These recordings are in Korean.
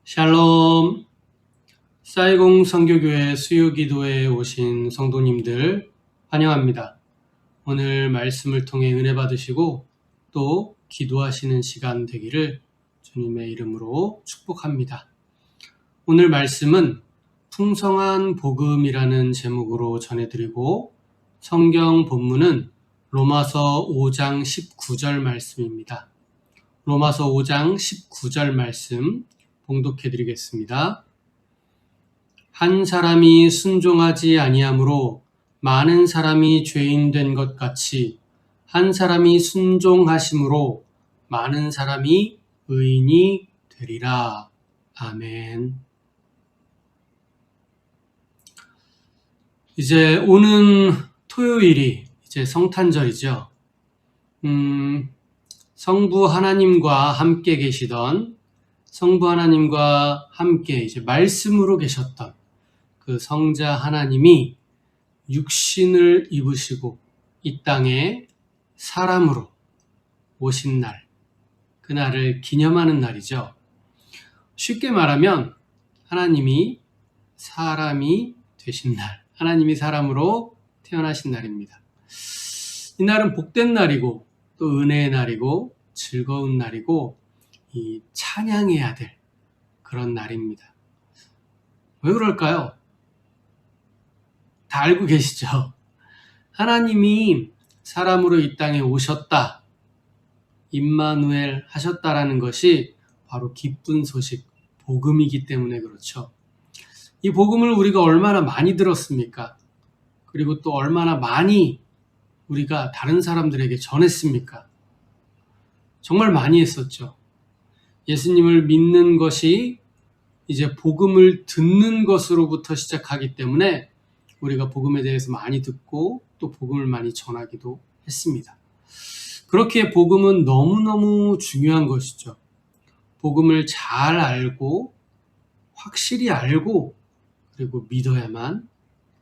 샬롬. 사이공 선교교회 수요기도에 오신 성도님들 환영합니다. 오늘 말씀을 통해 은혜 받으시고 또 기도하시는 시간 되기를 주님의 이름으로 축복합니다. 오늘 말씀은 풍성한 복음이라는 제목으로 전해드리고 성경 본문은 로마서 5장 19절 말씀입니다. 로마서 5장 19절 말씀 봉독해 드리겠습니다. 한 사람이 순종하지 아니함으로 많은 사람이 죄인 된 것 같이 한 사람이 순종하심으로 많은 사람이 의인이 되리라. 아멘. 이제 오는 토요일이 이제 성탄절이죠. 성부 하나님과 함께 계시던 성부 하나님과 함께 이제 말씀으로 계셨던 그 성자 하나님이 육신을 입으시고 이 땅에 사람으로 오신 날, 그날을 기념하는 날이죠. 쉽게 말하면 하나님이 사람이 되신 날, 하나님이 사람으로 태어나신 날입니다. 이 날은 복된 날이고 또 은혜의 날이고 즐거운 날이고 이 찬양해야 될 그런 날입니다. 왜 그럴까요? 다 알고 계시죠? 하나님이 사람으로 이 땅에 오셨다, 임마누엘 하셨다라는 것이 바로 기쁜 소식, 복음이기 때문에 그렇죠. 이 복음을 우리가 얼마나 많이 들었습니까? 그리고 또 얼마나 많이 우리가 다른 사람들에게 전했습니까? 정말 많이 했었죠. 예수님을 믿는 것이 이제 복음을 듣는 것으로부터 시작하기 때문에 우리가 복음에 대해서 많이 듣고 또 복음을 많이 전하기도 했습니다. 그렇기에 복음은 너무너무 중요한 것이죠. 복음을 잘 알고 확실히 알고 그리고 믿어야만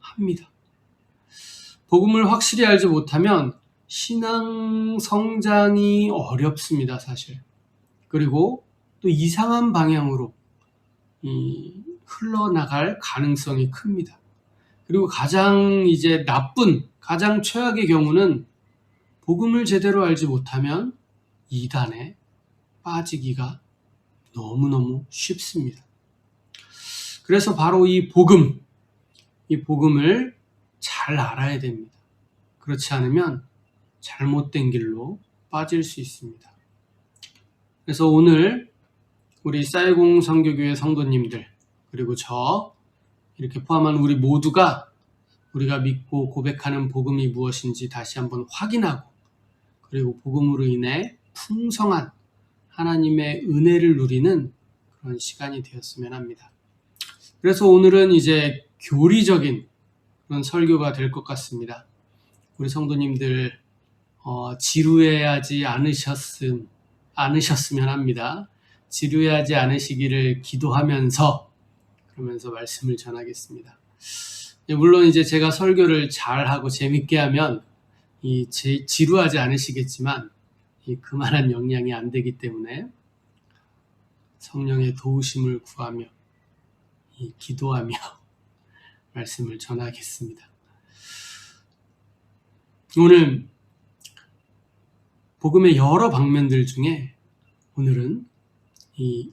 합니다. 복음을 확실히 알지 못하면 신앙 성장이 어렵습니다, 사실. 그리고 또 이상한 방향으로 흘러나갈 가능성이 큽니다. 그리고 가장 이제 나쁜, 가장 최악의 경우는 복음을 제대로 알지 못하면 이단에 빠지기가 너무너무 쉽습니다. 그래서 바로 이 복음을 잘 알아야 됩니다. 그렇지 않으면 잘못된 길로 빠질 수 있습니다. 그래서 오늘 우리 사이공 선교교회 성도님들 그리고 저 이렇게 포함한 우리 모두가 우리가 믿고 고백하는 복음이 무엇인지 다시 한번 확인하고 그리고 복음으로 인해 풍성한 하나님의 은혜를 누리는 그런 시간이 되었으면 합니다. 그래서 오늘은 이제 교리적인 그런 설교가 될 것 같습니다. 우리 성도님들 지루해하지 않으셨으면 합니다. 지루해하지 않으시기를 기도하면서 그러면서 말씀을 전하겠습니다. 물론 이제 제가 설교를 잘하고 재밌게 하면 지루하지 않으시겠지만 그만한 역량이 안 되기 때문에 성령의 도우심을 구하며 기도하며 말씀을 전하겠습니다. 오늘 복음의 여러 방면들 중에 오늘은 이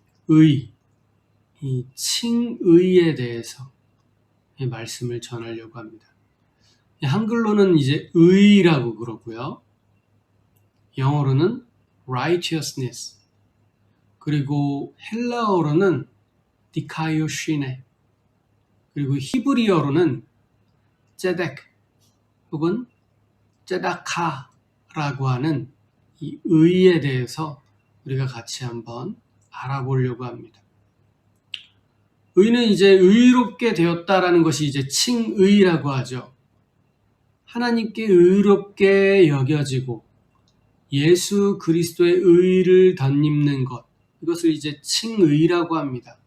칭의에 대해서 말씀을 전하려고 합니다. 한글로는 이제 의라고 그러고요. 영어로는 righteousness, 그리고 헬라어로는 디카이오시네, 그리고 히브리어로는 제덱 혹은 제다카라고 하는 이 의에 대해서 우리가 같이 한번 알아보려고 합니다. 의는 이제 의롭게 되었다라는 것이 이제 칭의라고 하죠. 하나님께 의롭게 여겨지고 예수 그리스도의 의를 덧입는 것, 이것을 이제 칭의라고 합니다.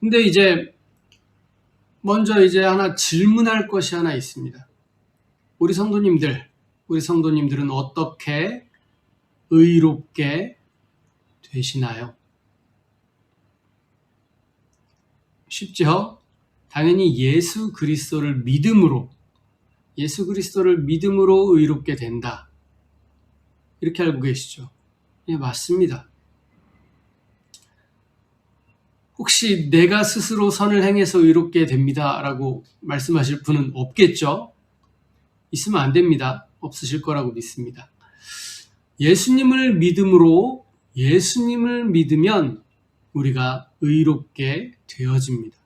근데 이제 먼저 이제 하나 질문할 것이 하나 있습니다. 우리 성도님들은 어떻게 의롭게 되시나요? 쉽죠? 당연히 예수 그리스도를 믿음으로 의롭게 된다. 이렇게 알고 계시죠? 예, 맞습니다. 혹시 내가 스스로 선을 행해서 의롭게 됩니다 라고 말씀하실 분은 없겠죠? 있으면 안 됩니다. 없으실 거라고 믿습니다. 예수님을 믿으면 우리가 의롭게 되어집니다.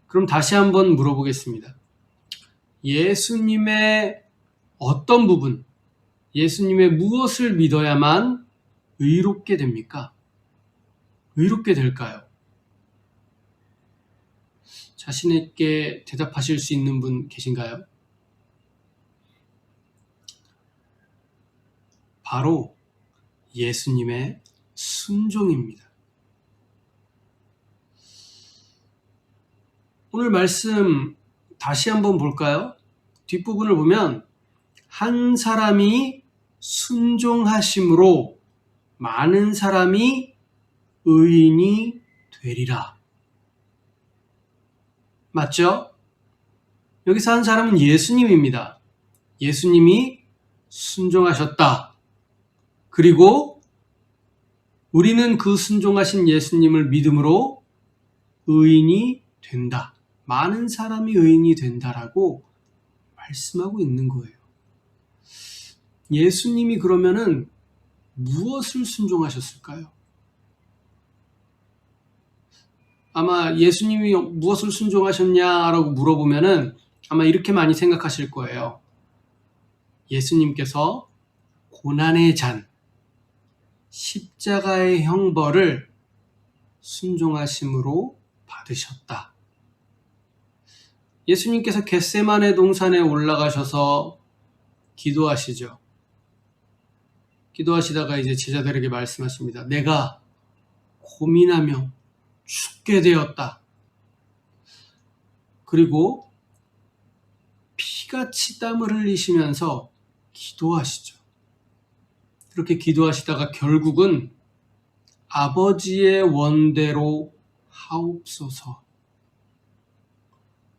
그럼 다시 한번 물어보겠습니다. 예수님의 어떤 부분, 예수님의 무엇을 믿어야만 의롭게 됩니까? 의롭게 될까요? 자신있게 대답하실 수 있는 분 계신가요? 바로 예수님의 순종입니다. 오늘 말씀 다시 한번 볼까요? 뒷부분을 보면 한 사람이 순종하심으로 많은 사람이 의인이 되리라. 맞죠? 여기서 한 사람은 예수님입니다. 예수님이 순종하셨다. 그리고 우리는 그 순종하신 예수님을 믿음으로 의인이 된다. 많은 사람이 의인이 된다라고 말씀하고 있는 거예요. 예수님이 그러면은 무엇을 순종하셨을까요? 아마 예수님이 무엇을 순종하셨냐라고 물어보면은 아마 이렇게 많이 생각하실 거예요. 예수님께서 고난의 잔, 십자가의 형벌을 순종하심으로 받으셨다. 예수님께서 겟세마네 동산에 올라가셔서 기도하시죠. 기도하시다가 이제 제자들에게 말씀하십니다. 내가 고민하며 죽게 되었다. 그리고 피같이 땀을 흘리시면서 기도하시죠. 그렇게 기도하시다가 결국은 아버지의 원대로 하옵소서.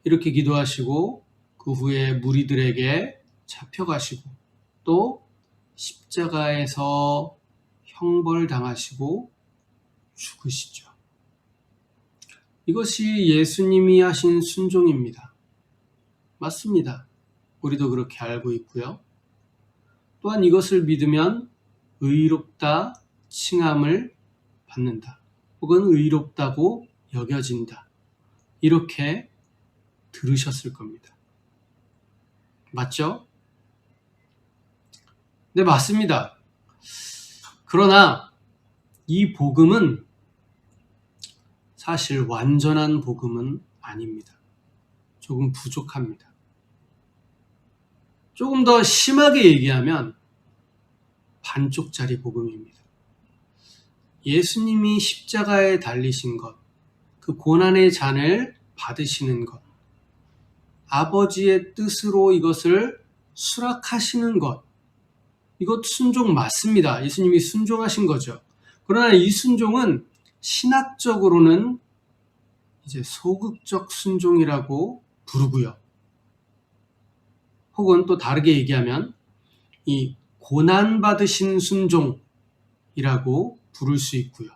이렇게 기도하시고 그 후에 무리들에게 잡혀가시고 또 십자가에서 형벌당하시고 죽으시죠. 이것이 예수님이 하신 순종입니다. 맞습니다. 우리도 그렇게 알고 있고요. 또한 이것을 믿으면 의롭다 칭함을 받는다. 혹은 의롭다고 여겨진다. 이렇게 들으셨을 겁니다. 맞죠? 네, 맞습니다. 그러나 이 복음은 사실 완전한 복음은 아닙니다. 조금 부족합니다. 조금 더 심하게 얘기하면 반쪽짜리 복음입니다. 예수님이 십자가에 달리신 것, 그 고난의 잔을 받으시는 것, 아버지의 뜻으로 이것을 수락하시는 것, 이것 순종 맞습니다. 예수님이 순종하신 거죠. 그러나 이 순종은 신학적으로는 이제 소극적 순종이라고 부르고요. 혹은 또 다르게 얘기하면 이 고난받으신 순종이라고 부를 수 있고요.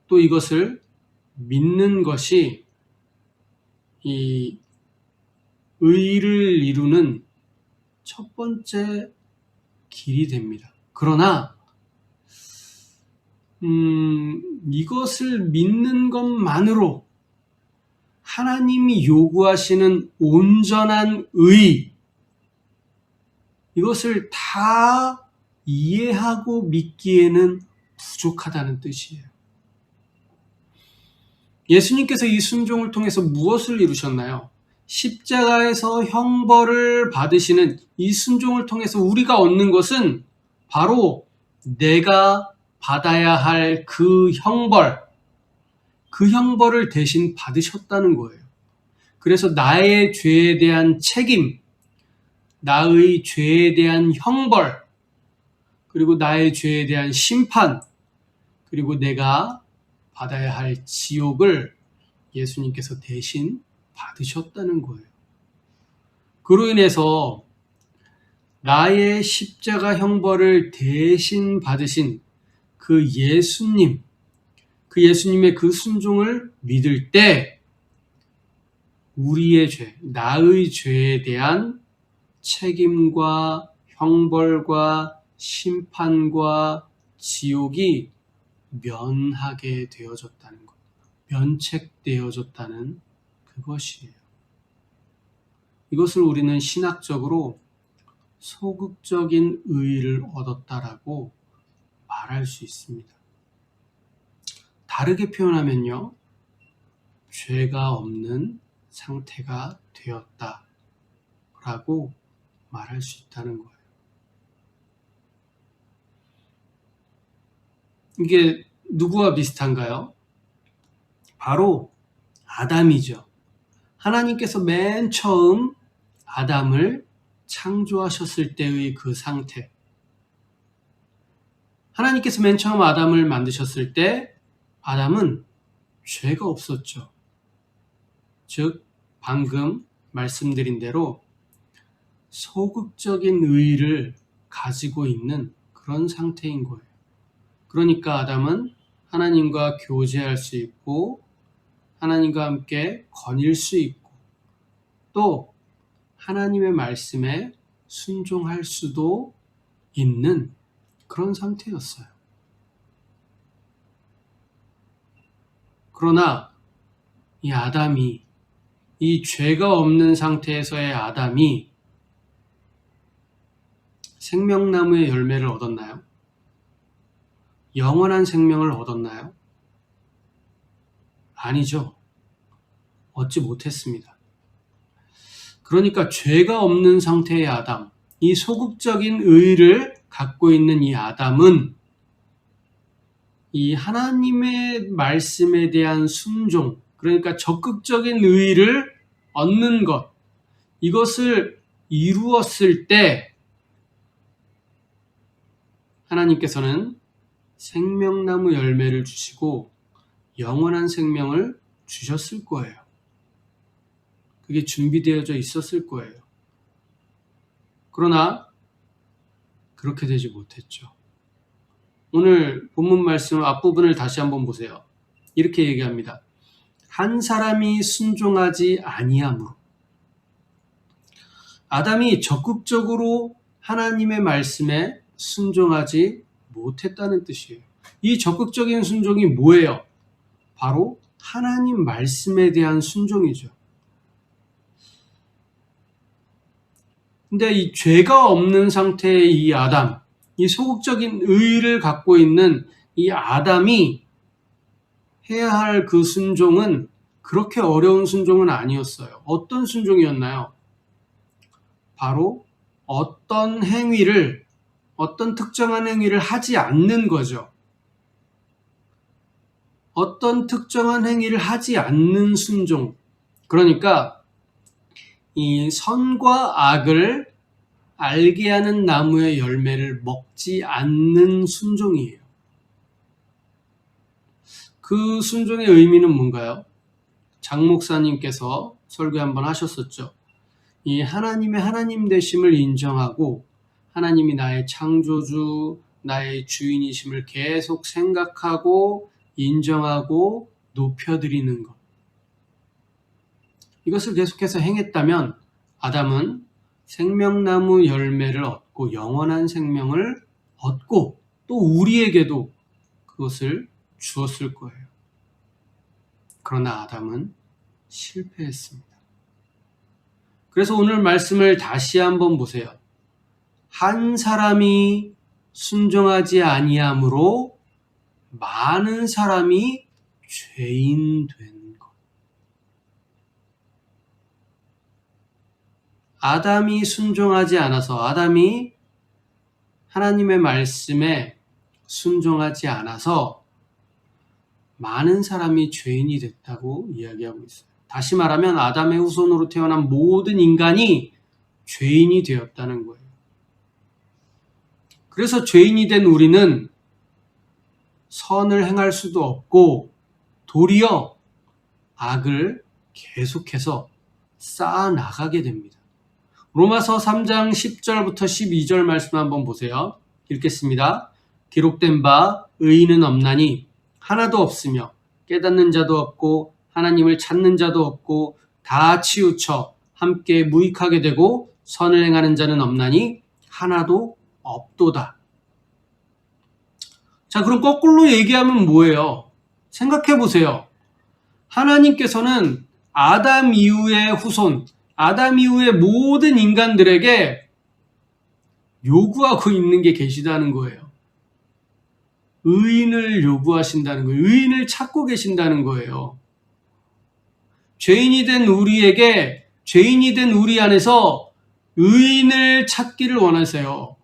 또 이것을 믿는 것이 이 의를 이루는 첫 번째 길이 됩니다. 그러나 이것을 믿는 것만으로 하나님이 요구하시는 온전한 의, 이것을 다 이해하고 믿기에는 부족하다는 뜻이에요. 예수님께서 이 순종을 통해서 무엇을 이루셨나요? 십자가에서 형벌을 받으시는 이 순종을 통해서 우리가 얻는 것은 바로 내가 받아야 할 그 형벌을 대신 받으셨다는 거예요. 그래서 나의 죄에 대한 책임, 나의 죄에 대한 형벌, 그리고 나의 죄에 대한 심판, 그리고 내가 받아야 할 지옥을 예수님께서 대신 받으셨다는 거예요. 그로 인해서 나의 십자가 형벌을 대신 받으신 그 예수님, 그 예수님의 그 순종을 믿을 때 우리의 죄, 나의 죄에 대한 책임과 형벌과 심판과 지옥이 면하게 되어졌다는 것, 면책되어졌다는 그것이에요. 이것을 우리는 신학적으로 소극적인 의의를 얻었다라고 말할 수 있습니다. 다르게 표현하면요, 죄가 없는 상태가 되었다라고 말할 수 있다는 거예요. 이게 누구와 비슷한가요? 바로 아담이죠. 하나님께서 맨 처음 아담을 창조하셨을 때의 그 상태. 하나님께서 맨 처음 아담을 만드셨을 때 아담은 죄가 없었죠. 즉 방금 말씀드린 대로 소극적인 의의를 가지고 있는 그런 상태인 거예요. 그러니까 아담은 하나님과 교제할 수 있고 하나님과 함께 거닐 수 있고 또 하나님의 말씀에 순종할 수도 있는 그런 상태였어요. 그러나 이 아담이, 이 죄가 없는 상태에서의 아담이 생명나무의 열매를 얻었나요? 영원한 생명을 얻었나요? 아니죠. 얻지 못했습니다. 그러니까 죄가 없는 상태의 아담, 이 소극적인 의의를 갖고 있는 이 아담은 이 하나님의 말씀에 대한 순종, 그러니까 적극적인 의의를 얻는 것, 이것을 이루었을 때 하나님께서는 생명나무 열매를 주시고 영원한 생명을 주셨을 거예요. 그게 준비되어져 있었을 거예요. 그러나 그렇게 되지 못했죠. 오늘 본문 말씀 앞부분을 다시 한번 보세요. 이렇게 얘기합니다. 한 사람이 순종하지 아니함으로. 아담이 적극적으로 하나님의 말씀에 순종하지 못했다는 뜻이에요. 이 적극적인 순종이 뭐예요? 바로 하나님 말씀에 대한 순종이죠. 근데 이 죄가 없는 상태의 이 아담, 이 소극적인 의의를 갖고 있는 이 아담이 해야 할 그 순종은 그렇게 어려운 순종은 아니었어요. 어떤 순종이었나요? 바로 어떤 행위를, 어떤 특정한 행위를 하지 않는 거죠. 어떤 특정한 행위를 하지 않는 순종. 그러니까 이 선과 악을 알게 하는 나무의 열매를 먹지 않는 순종이에요. 그 순종의 의미는 뭔가요? 장 목사님께서 설교 한번 하셨었죠. 이 하나님의 하나님 되심을 인정하고 하나님이 나의 창조주, 나의 주인이심을 계속 생각하고 인정하고 높여드리는 것. 이것을 계속해서 행했다면 아담은 생명나무 열매를 얻고 영원한 생명을 얻고 또 우리에게도 그것을 주었을 거예요. 그러나 아담은 실패했습니다. 그래서 오늘 말씀을 다시 한번 보세요. 한 사람이 순종하지 아니함으로 많은 사람이 죄인 된 것. 아담이 순종하지 않아서, 아담이 하나님의 말씀에 순종하지 않아서 많은 사람이 죄인이 됐다고 이야기하고 있어요. 다시 말하면 아담의 후손으로 태어난 모든 인간이 죄인이 되었다는 거예요. 그래서 죄인이 된 우리는 선을 행할 수도 없고 도리어 악을 계속해서 쌓아나가게 됩니다. 로마서 3장 10절부터 12절 말씀 한번 보세요. 읽겠습니다. 기록된 바 의인은 없나니 하나도 없으며 깨닫는 자도 없고 하나님을 찾는 자도 없고 다 치우쳐 함께 무익하게 되고 선을 행하는 자는 없나니 하나도 없도다. 자, 그럼 거꾸로 얘기하면 뭐예요? 생각해 보세요. 하나님께서는 아담 이후의 후손, 아담 이후의 모든 인간들에게 요구하고 있는 게 계시다는 거예요. 의인을 요구하신다는 거예요. 의인을 찾고 계신다는 거예요. 죄인이 된 우리에게, 죄인이 된 우리 안에서 의인을 찾기를 원하세요.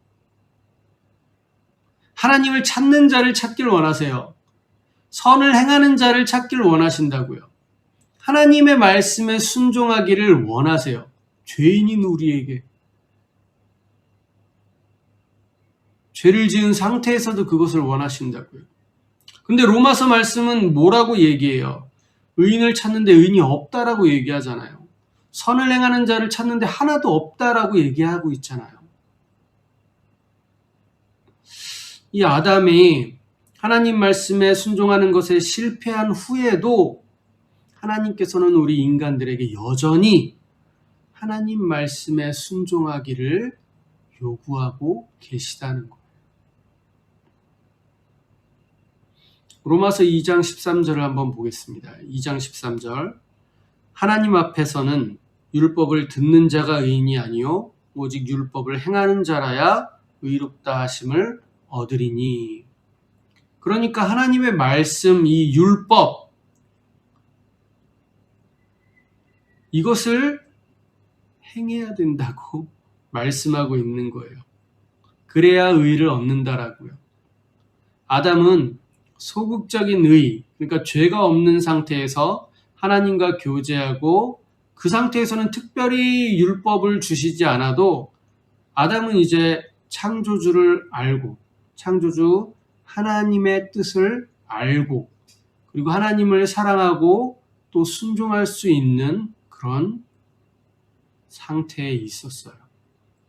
하나님을 찾는 자를 찾기를 원하세요. 선을 행하는 자를 찾기를 원하신다고요. 하나님의 말씀에 순종하기를 원하세요. 죄인인 우리에게. 죄를 지은 상태에서도 그것을 원하신다고요. 근데 로마서 말씀은 뭐라고 얘기해요? 의인을 찾는데 의인이 없다라고 얘기하잖아요. 선을 행하는 자를 찾는데 하나도 없다라고 얘기하고 있잖아요. 이 아담이 하나님 말씀에 순종하는 것에 실패한 후에도 하나님께서는 우리 인간들에게 여전히 하나님 말씀에 순종하기를 요구하고 계시다는 거예요. 로마서 2장 13절을 한번 보겠습니다. 2장 13절. 하나님 앞에서는 율법을 듣는 자가 의인이 아니요 오직 율법을 행하는 자라야 의롭다 하심을 얻으리니. 그러니까 하나님의 말씀, 이 율법, 이것을 행해야 된다고 말씀하고 있는 거예요. 그래야 의를 얻는다라고요. 아담은 소극적인 의, 그러니까 죄가 없는 상태에서 하나님과 교제하고 그 상태에서는 특별히 율법을 주시지 않아도 아담은 이제 창조주를 알고 창조주 하나님의 뜻을 알고 그리고 하나님을 사랑하고 또 순종할 수 있는 그런 상태에 있었어요.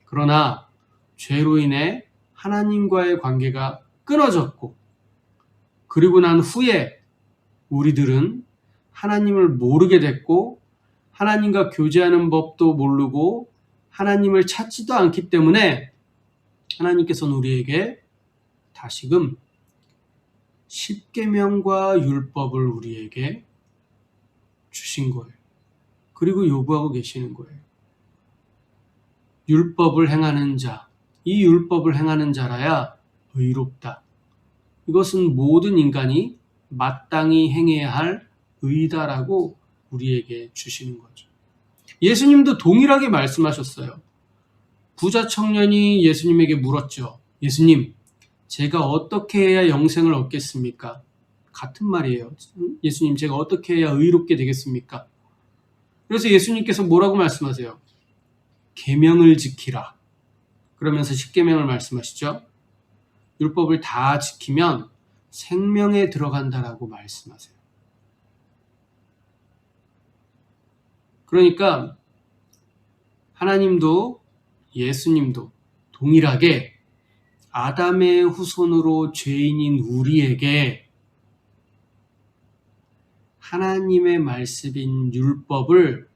그러나 죄로 인해 하나님과의 관계가 끊어졌고 그리고 난 후에 우리들은 하나님을 모르게 됐고 하나님과 교제하는 법도 모르고 하나님을 찾지도 않기 때문에 하나님께서는 우리에게 다시금 십계명과 율법을 우리에게 주신 거예요. 그리고 요구하고 계시는 거예요. 율법을 행하는 자, 이 율법을 행하는 자라야 의롭다. 이것은 모든 인간이 마땅히 행해야 할 의다라고 우리에게 주시는 거죠. 예수님도 동일하게 말씀하셨어요. 부자 청년이 예수님에게 물었죠. 예수님, 제가 어떻게 해야 영생을 얻겠습니까? 같은 말이에요. 예수님, 제가 어떻게 해야 의롭게 되겠습니까? 그래서 예수님께서 뭐라고 말씀하세요? 계명을 지키라. 그러면서 십계명을 말씀하시죠. 율법을 다 지키면 생명에 들어간다라고 말씀하세요. 그러니까 하나님도 예수님도 동일하게 아담의 후손으로 죄인인 우리에게 하나님의 말씀인 율법을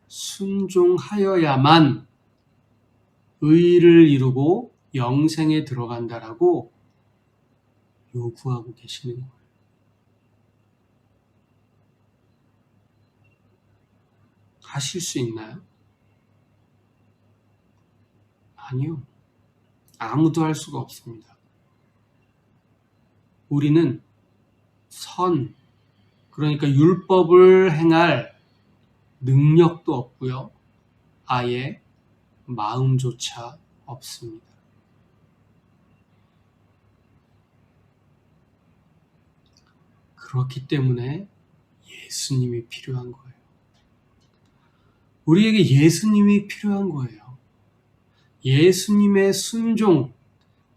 순종하여야만 의를 이루고 영생에 들어간다라고 요구하고 계시는 거예요. 하실 수 있나요? 아니요. 아무도 할 수가 없습니다. 우리는 그러니까 율법을 행할 능력도 없고요. 아예 마음조차 없습니다. 그렇기 때문에 예수님이 필요한 거예요. 우리에게 예수님이 필요한 거예요. 예수님의 순종,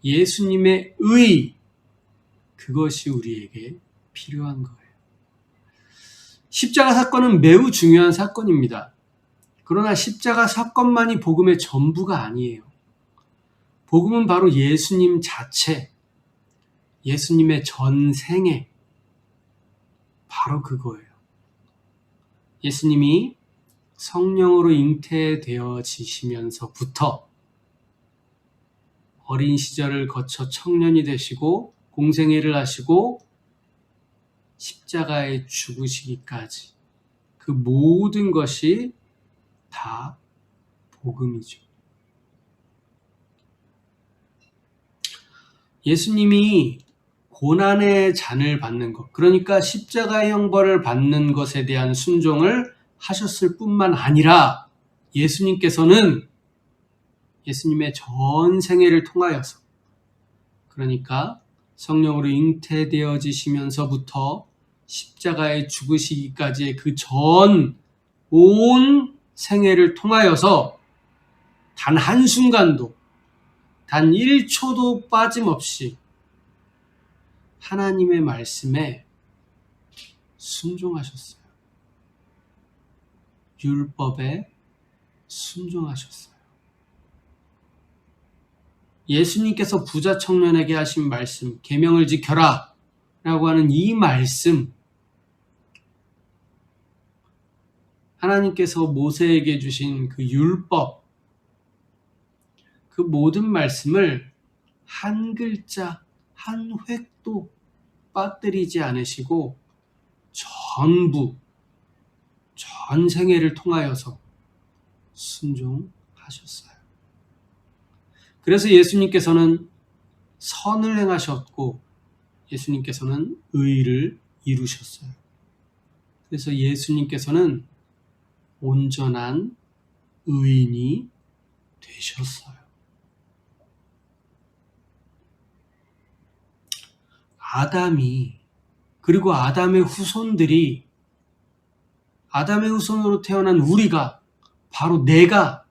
예수님의 의, 그것이 우리에게 필요한 거예요. 십자가 사건은 매우 중요한 사건입니다. 그러나 십자가 사건만이 복음의 전부가 아니에요. 복음은 바로 예수님 자체, 예수님의 전생애, 바로 그거예요. 예수님이 성령으로 잉태되어지시면서부터 어린 시절을 거쳐 청년이 되시고 공생애를 하시고 십자가에 죽으시기까지 그 모든 것이 다 복음이죠. 예수님이 고난의 잔을 받는 것, 그러니까 십자가의 형벌을 받는 것에 대한 순종을 하셨을 뿐만 아니라 예수님께서는 예수님의 전 생애를 통하여서, 그러니까 성령으로 잉태되어지시면서부터 십자가에 죽으시기까지의 그 전 온 생애를 통하여서 단 한순간도, 단 1초도 빠짐없이 하나님의 말씀에 순종하셨어요. 율법에 순종하셨어요. 예수님께서 부자 청년에게 하신 말씀, 계명을 지켜라 라고 하는 이 말씀, 하나님께서 모세에게 주신 그 율법, 그 모든 말씀을 한 글자, 한 획도 빠뜨리지 않으시고 전부, 전 생애를 통하여서 순종하셨어요. 그래서 예수님께서는 선을 행하셨고 예수님께서는 의를 이루셨어요. 그래서 예수님께서는 온전한 의인이 되셨어요. 아담이, 그리고 아담의 후손들이, 아담의 후손으로 태어난 우리가, 바로 내가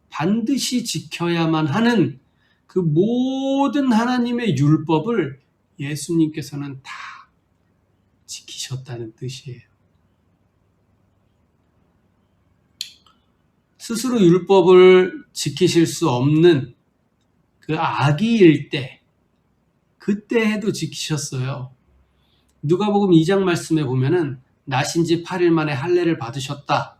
반드시 지켜야만 하는 그 모든 하나님의 율법을 예수님께서는 다 지키셨다는 뜻이에요. 스스로 율법을 지키실 수 없는 그 아기일 때, 그때 해도 지키셨어요. 누가복음 2장 말씀에 보면은 나신 지 8일 만에 할례를 받으셨다.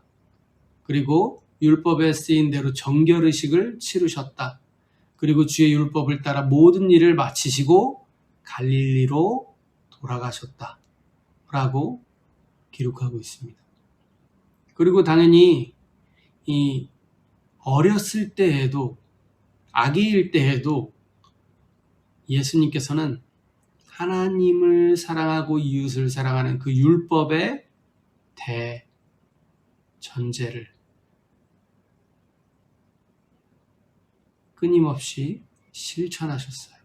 그리고 율법에 쓰인 대로 정결의식을 치르셨다. 그리고 주의 율법을 따라 모든 일을 마치시고 갈릴리로 돌아가셨다. 라고 기록하고 있습니다. 그리고 당연히 이 어렸을 때에도, 아기일 때에도 예수님께서는 하나님을 사랑하고 이웃을 사랑하는 그 율법의 대전제를 끊임없이 실천하셨어요.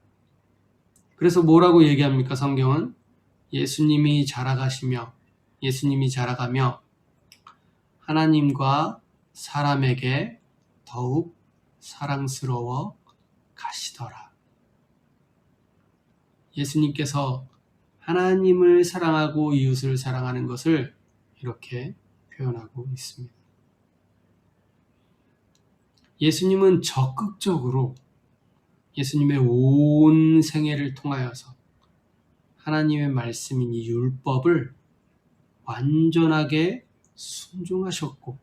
그래서 뭐라고 얘기합니까? 성경은 예수님이 자라가며 하나님과 사람에게 더욱 사랑스러워 가시더라. 예수님께서 하나님을 사랑하고 이웃을 사랑하는 것을 이렇게 표현하고 있습니다. 예수님은 적극적으로 예수님의 온 생애를 통하여서 하나님의 말씀인 이 율법을 완전하게 순종하셨고,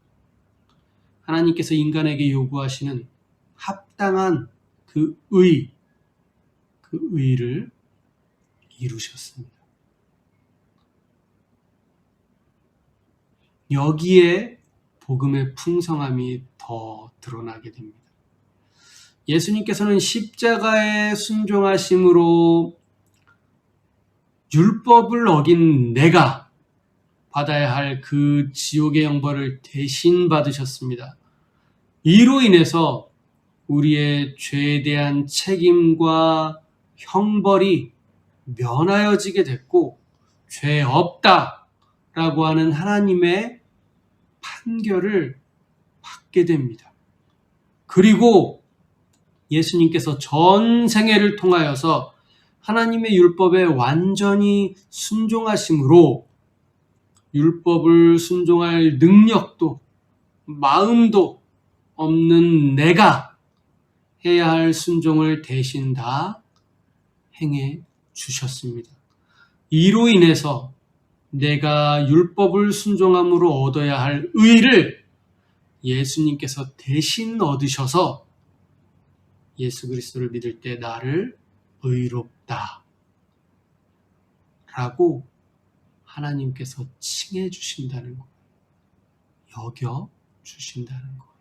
하나님께서 인간에게 요구하시는 합당한 그 의를 이루셨습니다. 여기에 복음의 풍성함이 더 드러나게 됩니다. 예수님께서는 십자가에 순종하심으로 율법을 어긴 내가 받아야 할 그 지옥의 형벌을 대신 받으셨습니다. 이로 인해서 우리의 죄에 대한 책임과 형벌이 면하여지게 됐고, 죄 없다라고 하는 하나님의 판결을 받게 됩니다. 그리고 예수님께서 전 생애를 통하여서 하나님의 율법에 완전히 순종하심으로 율법을 순종할 능력도 마음도 없는 내가 해야 할 순종을 대신 다 행해 주셨습니다. 이로 인해서 내가 율법을 순종함으로 얻어야 할 의를 예수님께서 대신 얻으셔서 예수 그리스도를 믿을 때 나를 의롭다 라고 하나님께서 칭해 주신다는 거예요. 여겨 주신다는 거예요.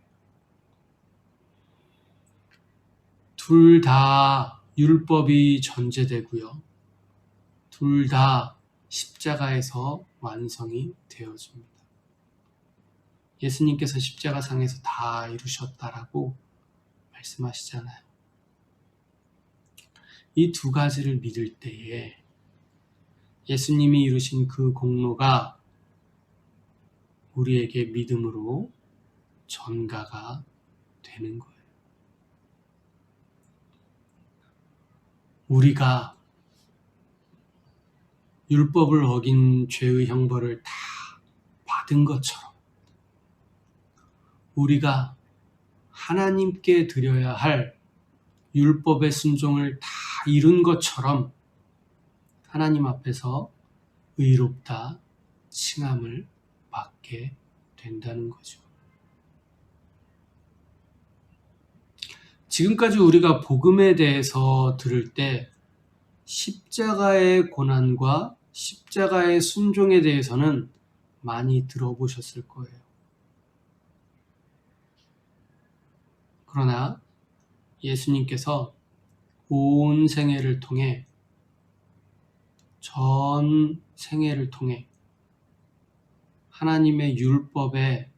둘 다 율법이 전제되고요. 둘 다 십자가에서 완성이 되어집니다. 예수님께서 십자가상에서 다 이루셨다라고 말씀하시잖아요. 이 두 가지를 믿을 때에 예수님이 이루신 그 공로가 우리에게 믿음으로 전가가 되는 거예요. 우리가 율법을 어긴 죄의 형벌을 다 받은 것처럼 우리가 하나님께 드려야 할 율법의 순종을 다 이룬 것처럼 하나님 앞에서 의롭다 칭함을 받게 된다는 거죠. 지금까지 우리가 복음에 대해서 들을 때 십자가의 고난과 십자가의 순종에 대해서는 많이 들어보셨을 거예요. 그러나 예수님께서 온 생애를 통해 전 생애를 통해 하나님의 율법에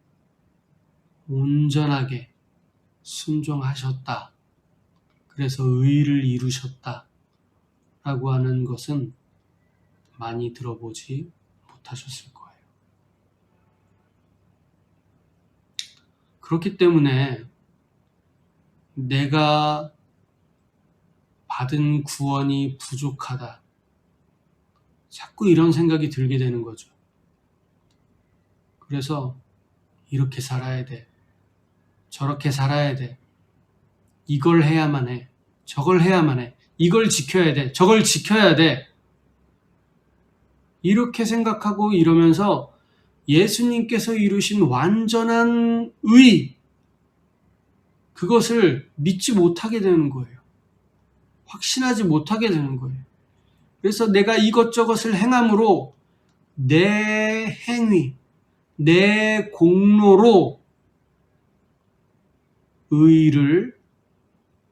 온전하게 순종하셨다. 그래서 의를 이루셨다. 라고 하는 것은 많이 들어보지 못하셨을 거예요. 그렇기 때문에 내가 받은 구원이 부족하다. 자꾸 이런 생각이 들게 되는 거죠. 그래서 이렇게 살아야 돼. 저렇게 살아야 돼. 이걸 해야만 해. 저걸 해야만 해. 이걸 지켜야 돼. 저걸 지켜야 돼. 이렇게 생각하고 이러면서 예수님께서 이루신 완전한 의, 그것을 믿지 못하게 되는 거예요. 확신하지 못하게 되는 거예요. 그래서 내가 이것저것을 행함으로 내 행위, 내 공로로 의를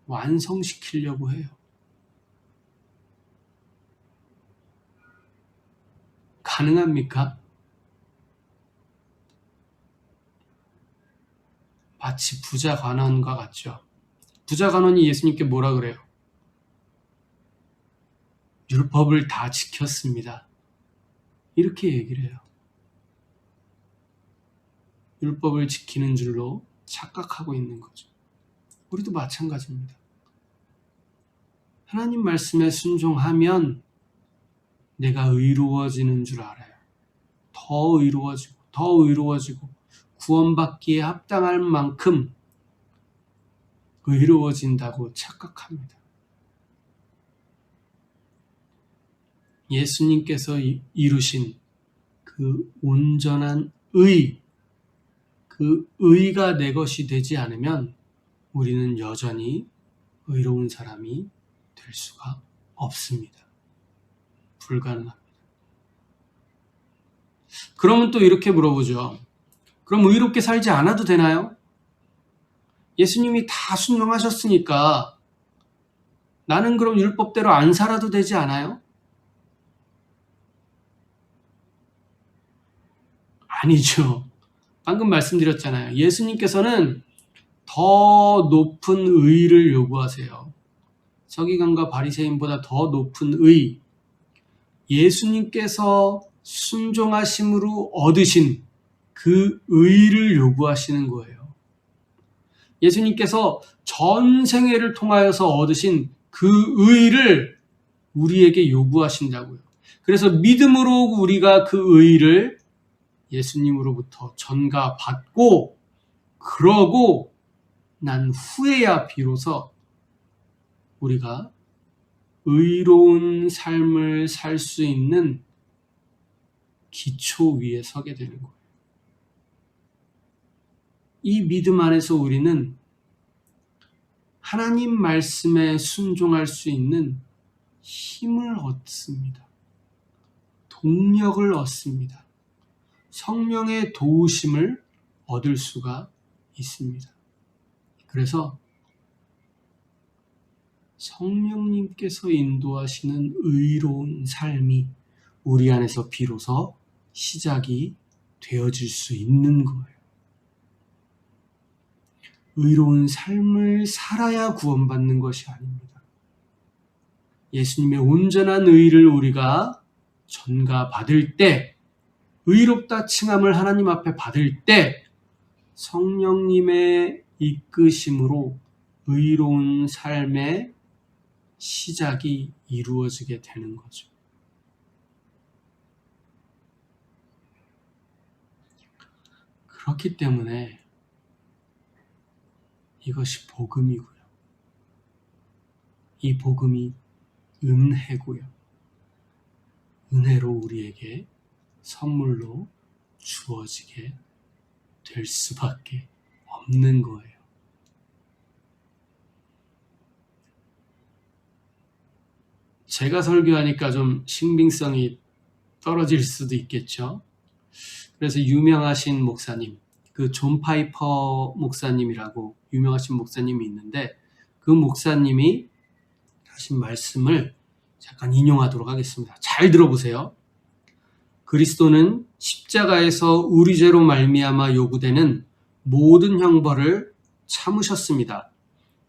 완성시키려고 해요. 가능합니까? 마치 부자 관원과 같죠. 부자 관원이 예수님께 뭐라 그래요? 율법을 다 지켰습니다. 이렇게 얘기를 해요. 율법을 지키는 줄로 착각하고 있는 거죠. 우리도 마찬가지입니다. 하나님 말씀에 순종하면 내가 의로워지는 줄 알아요. 더 의로워지고 더 의로워지고 구원받기에 합당할 만큼 의로워진다고 착각합니다. 예수님께서 이루신 그 온전한 의, 그 의가 내 것이 되지 않으면 우리는 여전히 의로운 사람이 될 수가 없습니다. 불가능합니다. 그러면 또 이렇게 물어보죠. 그럼 의롭게 살지 않아도 되나요? 예수님이 다 순종하셨으니까 나는 그럼 율법대로 안 살아도 되지 않아요? 아니죠. 방금 말씀드렸잖아요. 예수님께서는 더 높은 의를 요구하세요. 서기관과 바리새인보다 더 높은 의, 예수님께서 순종하심으로 얻으신 그 의를 요구하시는 거예요. 예수님께서 전 생애를 통하여서 얻으신 그 의를 우리에게 요구하신다고요. 그래서 믿음으로 우리가 그 의를 예수님으로부터 전가받고 그러고 난 후에야 비로소 우리가 의로운 삶을 살 수 있는 기초 위에 서게 되는 거예요. 이 믿음 안에서 우리는 하나님 말씀에 순종할 수 있는 힘을 얻습니다. 동력을 얻습니다. 성령의 도우심을 얻을 수가 있습니다. 그래서 성령님께서 인도하시는 의로운 삶이 우리 안에서 비로소 시작이 되어질 수 있는 거예요. 의로운 삶을 살아야 구원받는 것이 아닙니다. 예수님의 온전한 의를 우리가 전가받을 때, 의롭다 칭함을 하나님 앞에 받을 때 성령님의 이끄심으로 의로운 삶의 시작이 이루어지게 되는 거죠. 그렇기 때문에 이것이 복음이고요. 이 복음이 은혜고요. 은혜로 우리에게 선물로 주어지게 될 수밖에 없는 거예요. 제가 설교하니까 좀 신빙성이 떨어질 수도 있겠죠. 그래서 유명하신 목사님, 그 존 파이퍼 목사님이라고 유명하신 목사님이 있는데 그 목사님이 하신 말씀을 잠깐 인용하도록 하겠습니다. 잘 들어보세요. 그리스도는 십자가에서 우리 죄로 말미암아 요구되는 모든 형벌을 참으셨습니다.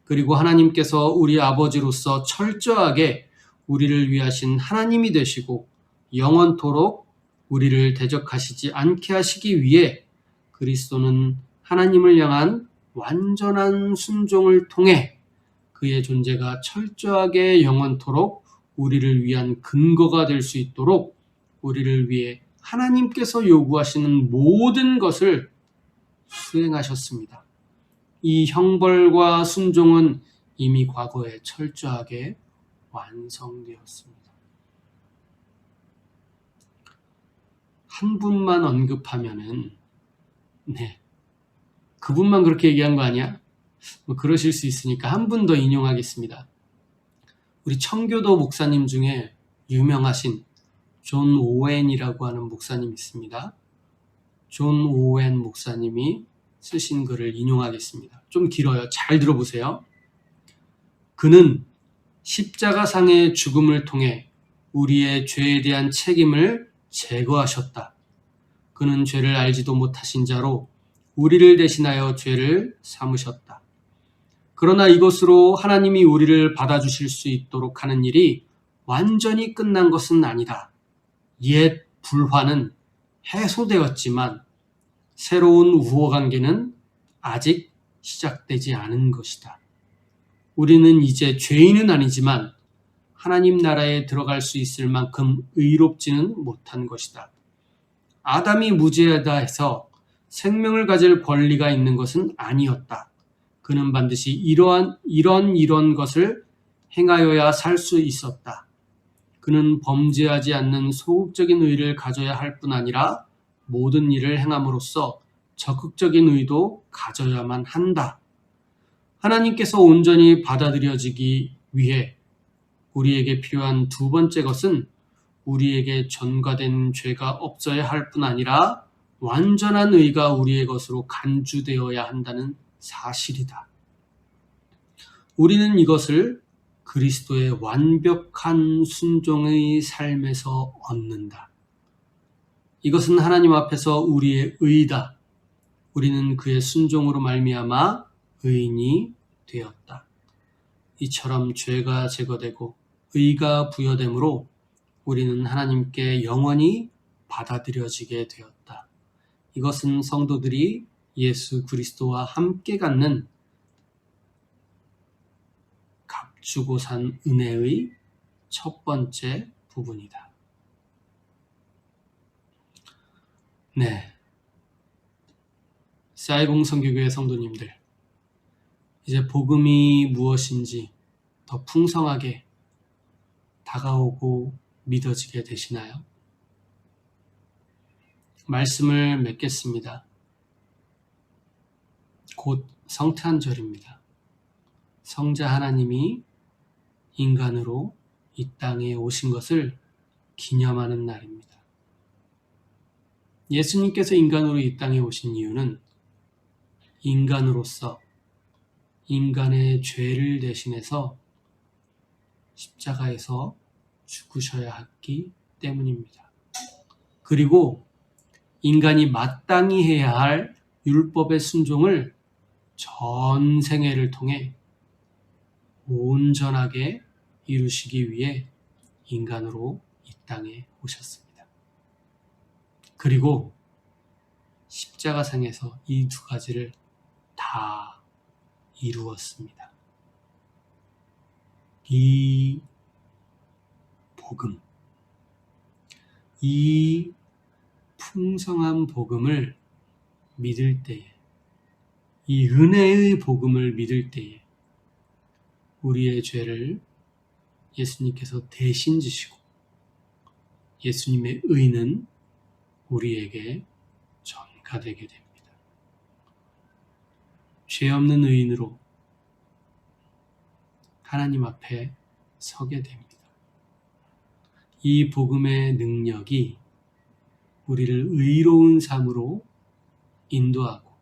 그리고 하나님께서 우리 아버지로서 철저하게 우리를 위하신 하나님이 되시고 영원토록 우리를 대적하시지 않게 하시기 위해 그리스도는 하나님을 향한 완전한 순종을 통해 그의 존재가 철저하게 영원토록 우리를 위한 근거가 될 수 있도록 우리를 위해 하나님께서 요구하시는 모든 것을 수행하셨습니다. 이 형벌과 순종은 이미 과거에 철저하게 완성되었습니다. 한 분만 언급하면은 그분만 그렇게 얘기한 거 아니야? 그러실 수 있으니까 한 분 더 인용하겠습니다. 우리 청교도 목사님 중에 유명하신 존 오웬이라고 하는 목사님이 있습니다. 존 오웬 목사님이 쓰신 글을 인용하겠습니다. 좀 길어요. 잘 들어보세요. 그는 십자가상의 죽음을 통해 우리의 죄에 대한 책임을 제거하셨다. 그는 죄를 알지도 못하신 자로 우리를 대신하여 죄를 삼으셨다. 그러나 이것으로 하나님이 우리를 받아주실 수 있도록 하는 일이 완전히 끝난 것은 아니다. 옛 불화는 해소되었지만 새로운 우호관계는 아직 시작되지 않은 것이다. 우리는 이제 죄인은 아니지만 하나님 나라에 들어갈 수 있을 만큼 의롭지는 못한 것이다. 아담이 무죄하다 해서 생명을 가질 권리가 있는 것은 아니었다. 그는 반드시 이런 것을 행하여야 살 수 있었다. 그는 범죄하지 않는 소극적인 의를 가져야 할 뿐 아니라 모든 일을 행함으로써 적극적인 의도 가져야만 한다. 하나님께서 온전히 받아들여지기 위해 우리에게 필요한 두 번째 것은 우리에게 전가된 죄가 없어야 할 뿐 아니라 완전한 의가 우리의 것으로 간주되어야 한다는 사실이다. 우리는 이것을 그리스도의 완벽한 순종의 삶에서 얻는다. 이것은 하나님 앞에서 우리의 의다. 우리는 그의 순종으로 말미암아 의인이 되었다. 이처럼 죄가 제거되고 의가 부여되므로 우리는 하나님께 영원히 받아들여지게 되었다. 이것은 성도들이 예수 그리스도와 함께 갖는 값주고 산 은혜의 첫 번째 부분이다. 사이공 선교교회 성도님들, 이제 복음이 무엇인지 더 풍성하게 다가오고 믿어지게 되시나요? 말씀을 맺겠습니다. 곧 성탄절입니다. 성자 하나님이 인간으로 이 땅에 오신 것을 기념하는 날입니다. 예수님께서 인간으로 이 땅에 오신 이유는 인간으로서 인간의 죄를 대신해서 십자가에서 죽으셔야 했기 때문입니다. 그리고 인간이 마땅히 해야 할 율법의 순종을 전 생애를 통해 온전하게 이루시기 위해 인간으로 이 땅에 오셨습니다. 그리고 십자가상에서 이 두 가지를 다 이루었습니다. 이 복음, 이 풍성한 복음을 믿을 때에, 이 은혜의 복음을 믿을 때에 우리의 죄를 예수님께서 대신 지시고 예수님의 의는 우리에게 전가되게 됩니다. 죄 없는 의인으로 하나님 앞에 서게 됩니다. 이 복음의 능력이 우리를 의로운 삶으로 인도하고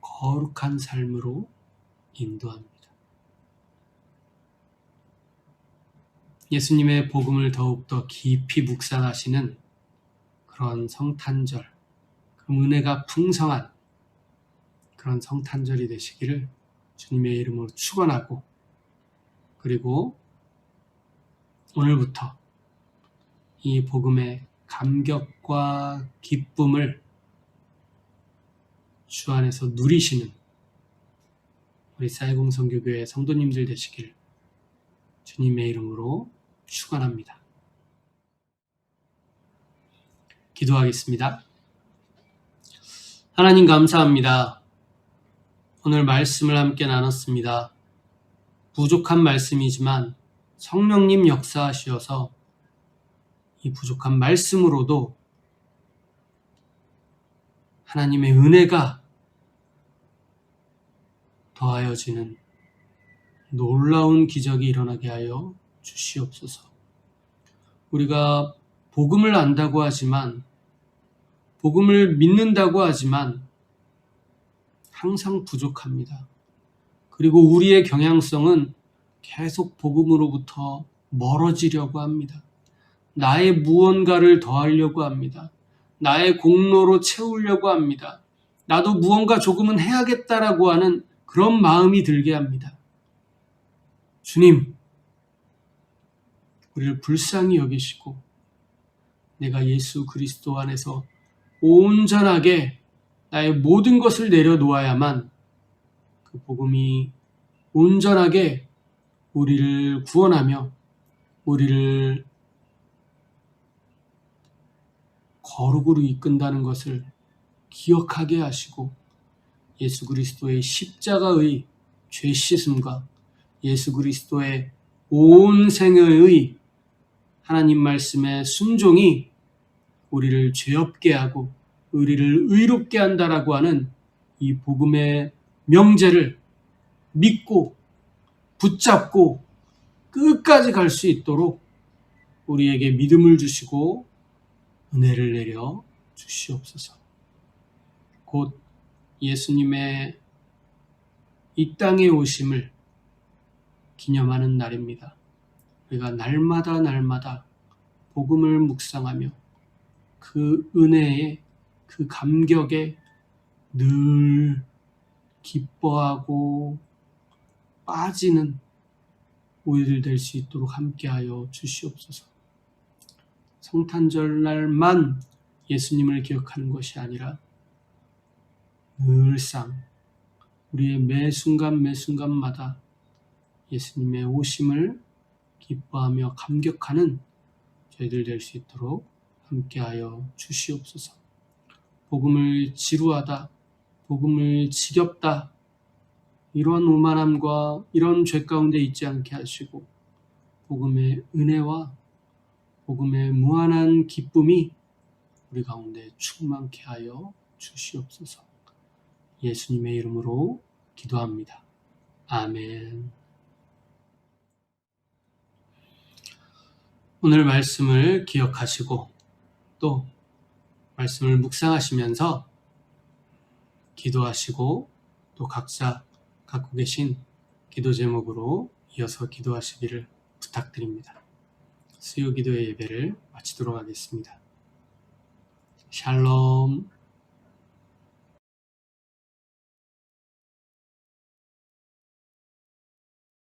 거룩한 삶으로 인도합니다. 예수님의 복음을 더욱더 깊이 묵상하시는 그런 성탄절, 그 은혜가 풍성한 그런 성탄절이 되시기를 주님의 이름으로 축원하고, 그리고 오늘부터 이 복음의 감격과 기쁨을 주 안에서 누리시는 우리 사이공 선교교회 성도님들 되시길 주님의 이름으로 축원합니다. 기도하겠습니다. 하나님 감사합니다. 오늘 말씀을 함께 나눴습니다. 부족한 말씀이지만 성령님 역사하시어서 이 부족한 말씀으로도 하나님의 은혜가 더하여지는 놀라운 기적이 일어나게 하여 주시옵소서. 우리가 복음을 안다고 하지만, 복음을 믿는다고 하지만 항상 부족합니다. 그리고 우리의 경향성은 계속 복음으로부터 멀어지려고 합니다. 나의 무언가를 더하려고 합니다. 나의 공로로 채우려고 합니다. 나도 무언가 조금은 해야겠다라고 하는 그런 마음이 들게 합니다. 주님, 우리를 불쌍히 여기시고 내가 예수 그리스도 안에서 온전하게 나의 모든 것을 내려놓아야만 그 복음이 온전하게 우리를 구원하며 우리를 거룩으로 이끈다는 것을 기억하게 하시고, 예수 그리스도의 십자가의 죄 씻음과 예수 그리스도의 온 생애의 하나님 말씀의 순종이 우리를 죄 없게 하고 우리를 의롭게 한다라고 하는 이 복음의 명제를 믿고 붙잡고 끝까지 갈 수 있도록 우리에게 믿음을 주시고 은혜를 내려 주시옵소서. 곧 예수님의 이 땅에 오심을 기념하는 날입니다. 우리가 날마다 복음을 묵상하며 그 은혜에, 그 감격에 늘 기뻐하고 빠지는 우리들 될 수 있도록 함께하여 주시옵소서. 성탄절날만 예수님을 기억하는 것이 아니라 늘상 우리의 매 순간마다 예수님의 오심을 기뻐하며 감격하는 저희들 될 수 있도록 함께하여 주시옵소서. 복음을 지루하다, 복음을 지겹다, 이런 오만함과 이런 죄 가운데 있지 않게 하시고 복음의 은혜와 복음의 무한한 기쁨이 우리 가운데 충만케 하여 주시옵소서. 예수님의 이름으로 기도합니다. 아멘. 오늘 말씀을 기억하시고 또 말씀을 묵상하시면서 기도하시고 또 각자 갖고 계신 기도 제목으로 이어서 기도하시기를 부탁드립니다. 수요 기도의 예배를 마치도록 하겠습니다. 샬롬.